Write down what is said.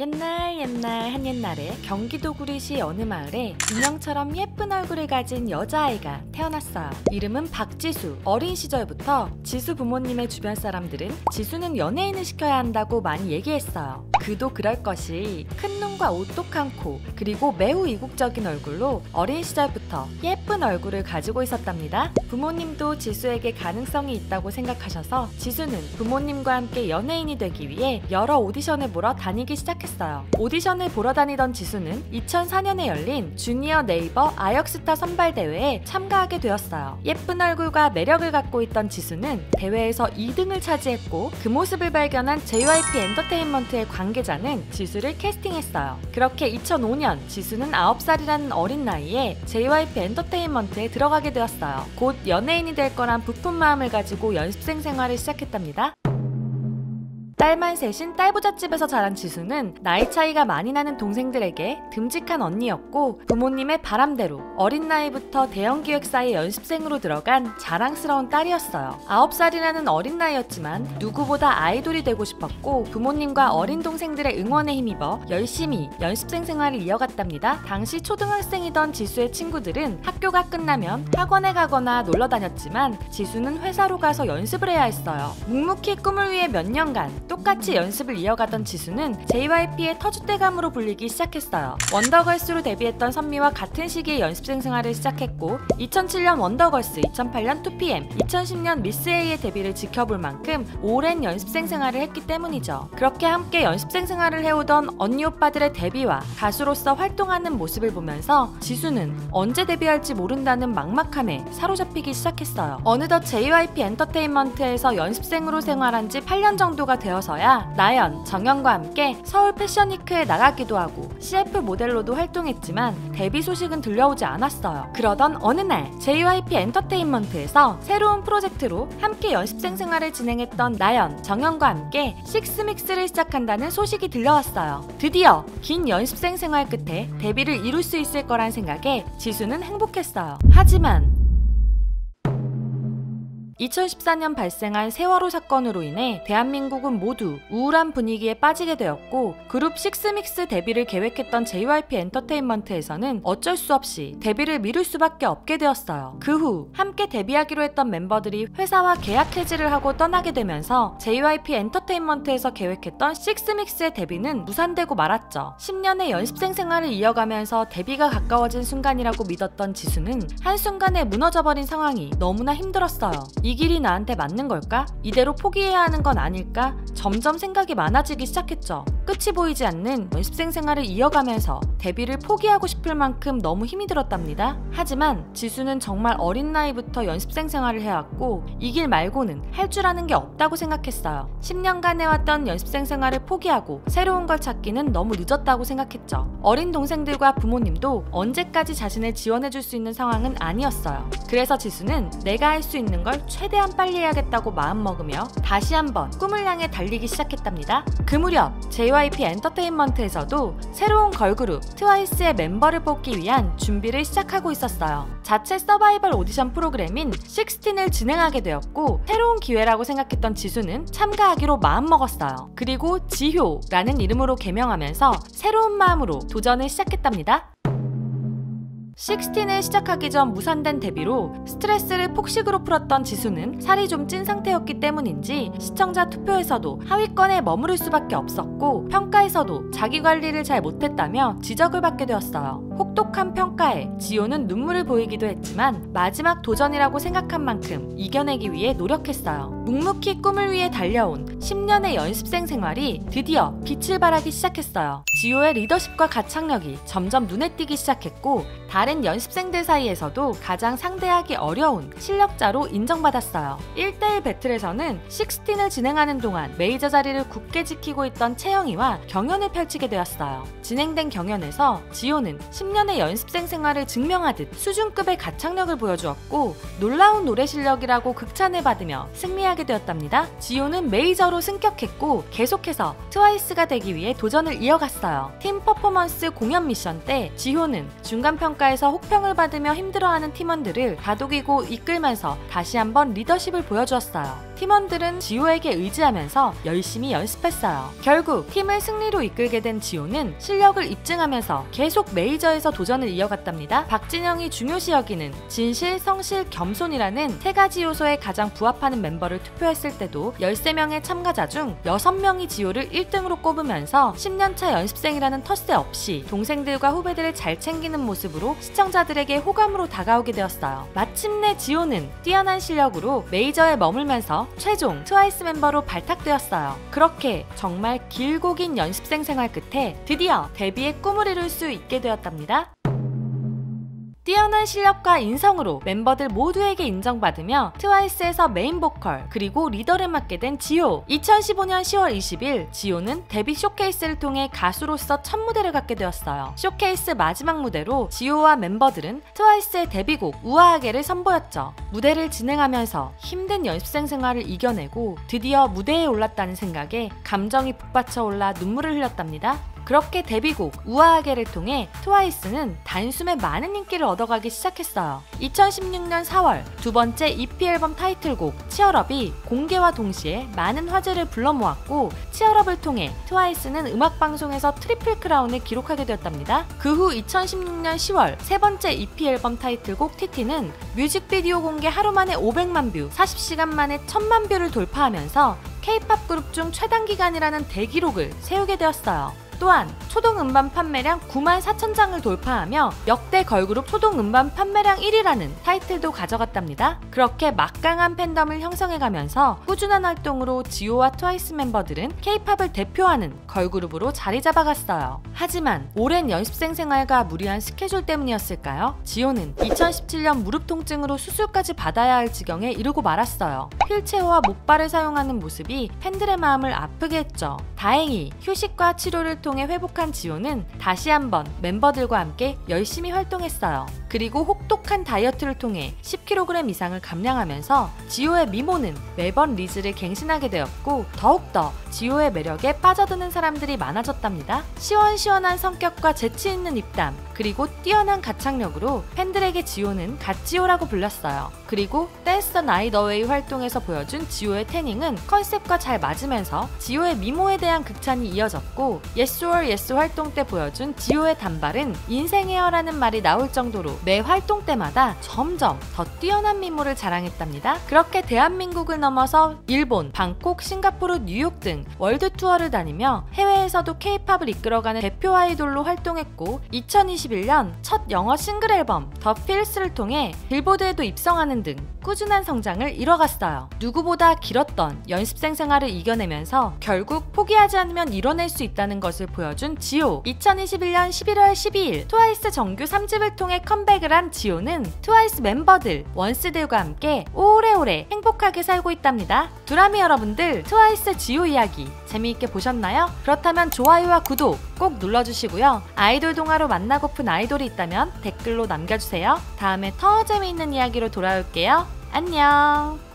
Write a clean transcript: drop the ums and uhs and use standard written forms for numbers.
옛날 한옛날에 경기도 구리시 어느 마을에 인형처럼 예쁜 얼굴을 가진 여자아이가 태어났어요. 이름은 박지수. 어린 시절부터 지수 부모님의 주변 사람들은 지수는 연예인을 시켜야 한다고 많이 얘기했어요. 그도 그럴 것이 큰 눈과 오똑한 코, 그리고 매우 이국적인 얼굴로 어린 시절부터 예쁜 얼굴을 가지고 있었답니다. 부모님도 지수에게 가능성이 있다고 생각하셔서 지수는 부모님과 함께 연예인이 되기 위해 여러 오디션을 보러 다니기 시작했어요. 오디션을 보러 다니던 지수는 2004년에 열린 주니어 네이버 아역스타 선발대회에 참가하게 되었어요. 예쁜 얼굴과 매력을 갖고 있던 지수는 대회에서 2등을 차지했고, 그 모습을 발견한 JYP 엔터테인먼트의 관계자는 지수를 캐스팅했어요. 그렇게 2005년 지수는 9살이라는 어린 나이에 JYP 엔터테인먼트에 들어가게 되었어요. 곧 연예인이 될 거란 부푼 마음을 가지고 연습생 생활을 시작했답니다. 딸만 셋인 딸부잣집에서 자란 지수는 나이 차이가 많이 나는 동생들에게 듬직한 언니였고, 부모님의 바람대로 어린 나이부터 대형기획사의 연습생으로 들어간 자랑스러운 딸이었어요. 9살이라는 어린 나이였지만 누구보다 아이돌이 되고 싶었고, 부모님과 어린 동생들의 응원에 힘입어 열심히 연습생 생활을 이어갔답니다. 당시 초등학생이던 지수의 친구들은 학교가 끝나면 학원에 가거나 놀러 다녔지만 지수는 회사로 가서 연습을 해야 했어요. 묵묵히 꿈을 위해 몇 년간 똑같이 연습을 이어가던 지수는 JYP의 터줏대감으로 불리기 시작했어요. 원더걸스로 데뷔했던 선미와 같은 시기에 연습생 생활을 시작했고, 2007년 원더걸스, 2008년 2PM, 2010년 미스 A의 데뷔를 지켜볼 만큼 오랜 연습생 생활을 했기 때문이죠. 그렇게 함께 연습생 생활을 해오던 언니 오빠들의 데뷔와 가수로서 활동하는 모습을 보면서 지수는 언제 데뷔할지 모른다는 막막함에 사로잡히기 시작했어요. 어느덧 JYP 엔터테인먼트에서 연습생으로 생활한 지 8년 정도가 되었어야 나연, 정연과 함께 서울 패션위크에 나가기도 하고 CF 모델로도 활동했지만 데뷔 소식은 들려오지 않았어요. 그러던 어느 날 JYP 엔터테인먼트에서 새로운 프로젝트로 함께 연습생 생활을 진행했던 나연, 정연과 함께 식스믹스를 시작한다는 소식이 들려왔어요. 드디어 긴 연습생 생활 끝에 데뷔를 이룰 수 있을 거란 생각에 지수는 행복했어요. 하지만 2014년 발생한 세월호 사건으로 인해 대한민국은 모두 우울한 분위기에 빠지게 되었고, 그룹 식스믹스 데뷔를 계획했던 JYP 엔터테인먼트에서는 어쩔 수 없이 데뷔를 미룰 수밖에 없게 되었어요. 그 후 함께 데뷔하기로 했던 멤버들이 회사와 계약 해지를 하고 떠나게 되면서 JYP 엔터테인먼트에서 계획했던 식스믹스의 데뷔는 무산되고 말았죠. 10년의 연습생 생활을 이어가면서 데뷔가 가까워진 순간이라고 믿었던 지수는 한순간에 무너져버린 상황이 너무나 힘들었어요. 이 길이 나한테 맞는 걸까? 이대로 포기해야 하는 건 아닐까? 점점 생각이 많아지기 시작했죠. 끝이 보이지 않는 연습생 생활을 이어가면서 데뷔를 포기하고 싶을 만큼 너무 힘이 들었답니다. 하지만 지수는 정말 어린 나이부터 연습생 생활을 해왔고, 이 길 말고는 할 줄 아는 게 없다고 생각했어요. 10년간 해왔던 연습생 생활을 포기하고 새로운 걸 찾기는 너무 늦었다고 생각했죠. 어린 동생들과 부모님도 언제까지 자신을 지원해줄 수 있는 상황은 아니었어요. 그래서 지수는 내가 할 수 있는 걸 최대한 빨리 해야겠다고 마음먹으며 다시 한번 꿈을 향해 달리기 시작했답니다. 그 무렵 JYP 엔터테인먼트에서도 새로운 걸그룹 트와이스의 멤버를 뽑기 위한 준비를 시작하고 있었어요. 자체 서바이벌 오디션 프로그램인 16을 진행하게 되었고, 새로운 기회라고 생각했던 지수는 참가하기로 마음먹었어요. 그리고 지효라는 이름으로 개명하면서 새로운 마음으로 도전을 시작했답니다. 16을 시작하기 전 무산된 데뷔로 스트레스를 폭식으로 풀었던 지수는 살이 좀 찐 상태였기 때문인지 시청자 투표에서도 하위권에 머무를 수밖에 없었고, 평가에서도 자기 관리를 잘 못했다며 지적을 받게 되었어요. 혹독한 평가에 지효는 눈물을 보이기도 했지만 마지막 도전이라고 생각한 만큼 이겨내기 위해 노력했어요. 묵묵히 꿈을 위해 달려온 10년의 연습생 생활이 드디어 빛을 발하기 시작했어요. 지효의 리더십과 가창력이 점점 눈에 띄기 시작했고, 다른 연습생들 사이에서도 가장 상대하기 어려운 실력자로 인정받았어요. 1대1 배틀에서는 16을 진행하는 동안 메이저 자리를 굳게 지키고 있던 채영이와 경연을 펼치게 되었어요. 진행된 경연에서 지효는 10년의 연습생 생활을 증명하듯 수준급의 가창력을 보여주었고, 놀라운 노래 실력이라고 극찬을 받으며 승리하게 되었답니다. 지효는 메이저로 승격했고, 계속해서 트와이스가 되기 위해 도전을 이어갔어요. 팀 퍼포먼스 공연 미션 때 지효는 중간평가에서 혹평을 받으며 힘들어하는 팀원들을 다독이고 이끌면서 다시 한번 리더십을 보여주었어요. 팀원들은 지호에게 의지하면서 열심히 연습했어요. 결국 팀을 승리로 이끌게 된 지호는 실력을 입증하면서 계속 메이저에서 도전을 이어갔답니다. 박진영이 중요시 여기는 진실, 성실, 겸손이라는 세 가지 요소에 가장 부합하는 멤버를 투표했을 때도 13명의 참가자 중 6명이 지호를 1등으로 꼽으면서 10년차 연습생이라는 텃세 없이 동생들과 후배들을 잘 챙기는 모습으로 시청자들에게 호감으로 다가오게 되었어요. 마침내 지호는 뛰어난 실력으로 메이저에 머물면서 최종 트와이스 멤버로 발탁되었어요. 그렇게 정말 길고 긴 연습생 생활 끝에 드디어 데뷔의 꿈을 이룰 수 있게 되었답니다. 뛰어난 실력과 인성으로 멤버들 모두에게 인정받으며 트와이스에서 메인 보컬 그리고 리더를 맡게 된 지호. 2015년 10월 20일 지호는 데뷔 쇼케이스를 통해 가수로서 첫 무대를 갖게 되었어요. 쇼케이스 마지막 무대로 지호와 멤버들은 트와이스의 데뷔곡 우아하게를 선보였죠. 무대를 진행하면서 힘든 연습생 생활을 이겨내고 드디어 무대에 올랐다는 생각에 감정이 북받쳐 올라 눈물을 흘렸답니다. 그렇게 데뷔곡 우아하게를 통해 트와이스는 단숨에 많은 인기를 얻어가기 시작했어요. 2016년 4월 두 번째 EP 앨범 타이틀곡 치얼업이 공개와 동시에 많은 화제를 불러 모았고 치얼업을 통해 트와이스는 음악방송에서 트리플 크라운을 기록하게 되었답니다. 그 후 2016년 10월 세 번째 EP 앨범 타이틀곡 TT는 뮤직비디오 공개 하루 만에 500만 뷰, 40시간 만에 1000만 뷰를 돌파하면서 K-POP 그룹 중 최단기간이라는 대기록을 세우게 되었어요. 또한 초동 음반 판매량 94,000장을 돌파하며 역대 걸그룹 초동 음반 판매량 1위라는 타이틀도 가져갔답니다. 그렇게 막강한 팬덤을 형성해가면서 꾸준한 활동으로 지호와 트와이스 멤버들은 K-팝을 대표하는 걸그룹으로 자리 잡아갔어요. 하지만 오랜 연습생 생활과 무리한 스케줄 때문이었을까요? 지호는 2017년 무릎 통증으로 수술까지 받아야 할 지경에 이르고 말았어요. 휠체어와 목발을 사용하는 모습이 팬들의 마음을 아프게 했죠. 다행히 휴식과 치료를 통해 회복한 지호는 다시 한번 멤버들과 함께 열심히 활동했어요. 그리고 혹독한 다이어트를 통해 10kg 이상을 감량하면서 지호의 미모는 매번 리즈를 갱신하게 되었고 더욱더 지호의 매력에 빠져드는 사람들이 많아졌답니다. 시원시원한 성격과 재치 있는 입담 그리고 뛰어난 가창력으로 팬들에게 지호는 갓지호라고 불렸어요. 그리고 Dance the Night Away 활동에서 보여준 지호의 태닝은 컨셉과 잘 맞으면서 지호의 미모에 대한 극찬이 이어졌고 Yes or Yes 활동 때 보여준 지호의 단발은 인생 헤어라는 말이 나올 정도로 매 활동 때마다 점점 더 뛰어난 미모를 자랑했답니다. 그렇게 대한민국을 넘어서 일본, 방콕, 싱가포르, 뉴욕 등 월드 투어를 다니며 해외에서도 K-팝을 이끌어가는 대표 아이돌로 활동했고 2021년 첫 영어 싱글 앨범 더 필스를 통해 빌보드에도 입성하는 등 꾸준한 성장을 이뤄갔어요. 누구보다 길었던 연습생 생활을 이겨내면서 결국 포기하지 않으면 이뤄낼 수 있다는 것을 보여준 지호. 2021년 11월 12일 트와이스 정규 3집을 통해 컴백을 한 지호는 트와이스 멤버들, 원스들과 함께 오래오래 행복하게 살고 있답니다. 두라미 여러분들, 트와이스 지호 이야기 재미있게 보셨나요? 그렇다면 좋아요와 구독 꼭 눌러주시고요. 아이돌 동화로 만나고픈 아이돌이 있다면 댓글로 남겨주세요. 다음에 더 재미있는 이야기로 돌아올게요. 안녕.